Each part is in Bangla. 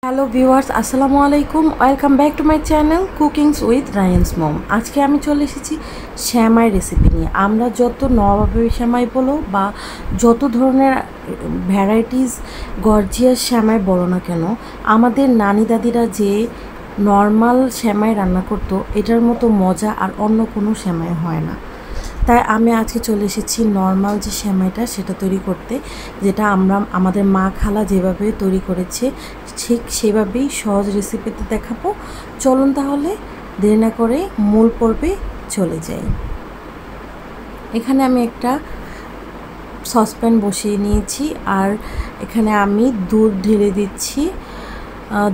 হ্যালো ভিউয়ার্স, আসসালামু আলাইকুম। Welcome back to my channel cookings with Rayan's mom. আজকে আমি চলে এসেছি শ্যামাই রেসিপি নিয়ে। আমরা যত নবাবী শ্যামাই বলো বা যত ধরনের ভ্যারাইটিস গর্জিয়াস শ্যামাই বলো না কেন, আমাদের নানি দাদিরা যে নর্মাল শ্যামাই রান্না করতো এটার মতো মজা আর অন্য কোনো শ্যামাই হয় না। তাই আমি আজকে চলে এসেছি নর্মাল যে সেমাইটা সেটা তৈরি করতে, যেটা আমাদের মা খালা যেভাবে তৈরি করেছে ঠিক সেভাবেই সহজ রেসিপিতে দেখাবো। চলুন তাহলে দেরি না করে মূল পর্বে চলে যাই। এখানে আমি একটা সসপ্যান বসিয়ে নিয়েছি আর এখানে আমি দুধ ঢেলে দিচ্ছি।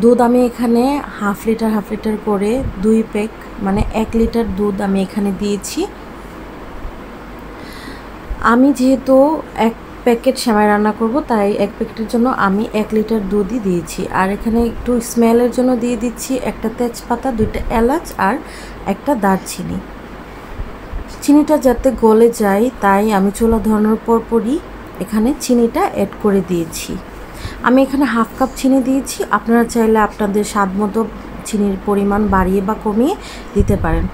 দুধ আমি এখানে হাফ লিটার করে 2 প্যাক মানে 1 লিটার দুধ আমি এখানে দিয়েছি। আমি যেহেতু 1 প্যাকেট সেমাই রান্না করব তাই 1 প্যাকেটের জন্য আমি 1 লিটার দুধই দিয়েছি। আর এখানে একটু স্মেলের জন্য দিয়ে দিচ্ছি একটা তেজপাতা, 2টা এলাচ আর একটা দারচিনি। চিনিটা যাতে গলে যায় তাই আমি চুলা ধরানোর পরপরই এখানে চিনিটা অ্যাড করে দিয়েছি। আমি এখানে হাফ কাপ চিনি দিয়েছি। আপনারা চাইলে আপনাদের স্বাদ মতো চিনির পরিমাণ বাড়িয়ে বা কমিয়ে দিতে পারেন।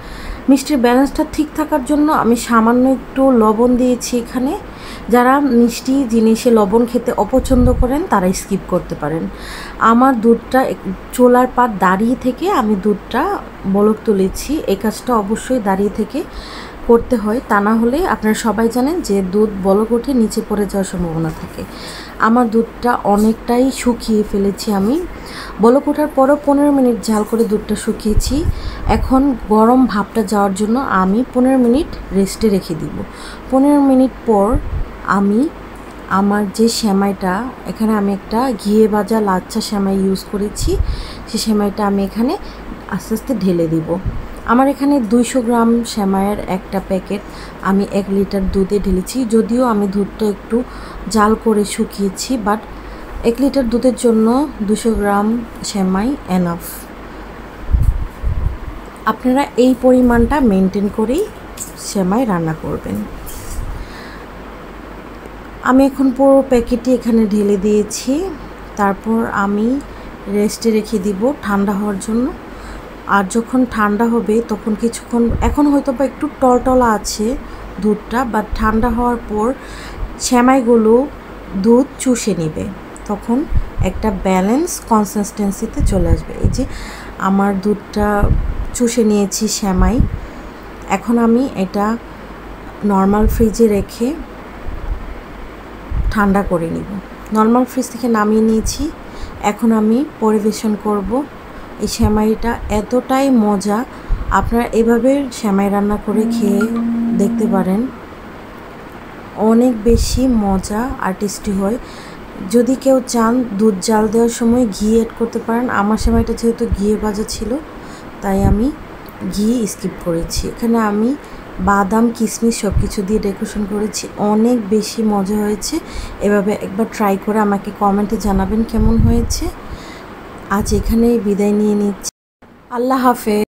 মিষ্টির ব্যালেন্সটা ঠিক থাকার জন্য আমি সামান্য একটু লবণ দিয়েছি এখানে। যারা মিষ্টি জিনিসে লবণ খেতে অপছন্দ করেন তারা স্কিপ করতে পারেন। আমার দুধটা চুলার পাড় দাঁড়িয়ে থেকে আমি দুধটা বলক তুলেছি। এই কাজটা অবশ্যই দাঁড়িয়ে থেকে করতে হয়, তা না হলে আপনারা সবাই জানেন যে দুধ বলক উঠে নিচে পড়ে যাওয়ার সম্ভাবনা থাকে। আমার দুধটা অনেকটাই শুকিয়ে ফেলেছি আমি। বলক ওঠার পরও 15 মিনিট জাল করে দুধটা শুকিয়েছি। এখন গরম ভাপটা যাওয়ার জন্য আমি 15 মিনিট রেস্টে রেখে দিব। 15 মিনিট পর আমি আমার যে সেমাইটা, এখানে আমি একটা ঘিয়ে ভাজা লাচ্ছা সেমাই ইউজ করেছি, সেই সেমাইটা আমি এখানে আস্তে আস্তে ঢেলে দিব। আমার এখানে 200 গ্রাম সেমাইয়ের একটা প্যাকেট আমি 1 লিটার দুধে ঢেলেছি। যদিও আমি দুধটা একটু জাল করে শুকিয়েছি, বাট 1 লিটার দুধের জন্য 200 গ্রাম সেমাই এনাফ। আপনারা এই পরিমাণটা মেনটেন করেই সেমাই রান্না করবেন। আমি এখন পুরো প্যাকেটটি এখানে ঢেলে দিয়েছি। তারপর আমি রেস্টে রেখে দিব ঠান্ডা হওয়ার জন্য। আর যখন ঠান্ডা হবে তখন কিছুক্ষণ, এখন হয়তো বা একটু টলটলা আছে দুধটা, বাট ঠান্ডা হওয়ার পর সেমাইগুলো দুধ চুষে নেবে, তখন একটা ব্যালেন্স কনসিস্টেন্সিতে চলে আসবে। এই যে আমার দুধটা চুষে নিয়েছি সেমাই। এখন আমি এটা নর্মাল ফ্রিজে রেখে ঠান্ডা করে নিব। নর্মাল ফ্রিজ থেকে নামিয়ে নিয়েছি। এখন আমি পরিবেশন করব। এই সেমাইটা এতটাই মজা, আপনারা এভাবে সেমাই রান্না করে খেয়ে দেখতে পারেন। অনেক বেশি মজা আর টেস্টি হয়। যদি কেউ চান দুধ জাল দেওয়ার সময় ঘি অ্যাড করতে পারেন। আমার সেমাইটা যেহেতু ঘিয়ে ভাজা ছিল তাই আমি ঘি স্কিপ করেছি। এখানে আমি বাদাম কিশমিশ সব কিছু দিয়ে ডেকোরেশন করেছি। অনেক বেশি মজা হয়েছে। এভাবে একবার ট্রাই করে আমাকে কমেন্টে জানাবেন কেমন হয়েছে। আজ এখানেই বিদায় নিয়ে নিচ্ছি। আল্লাহ হাফেজ।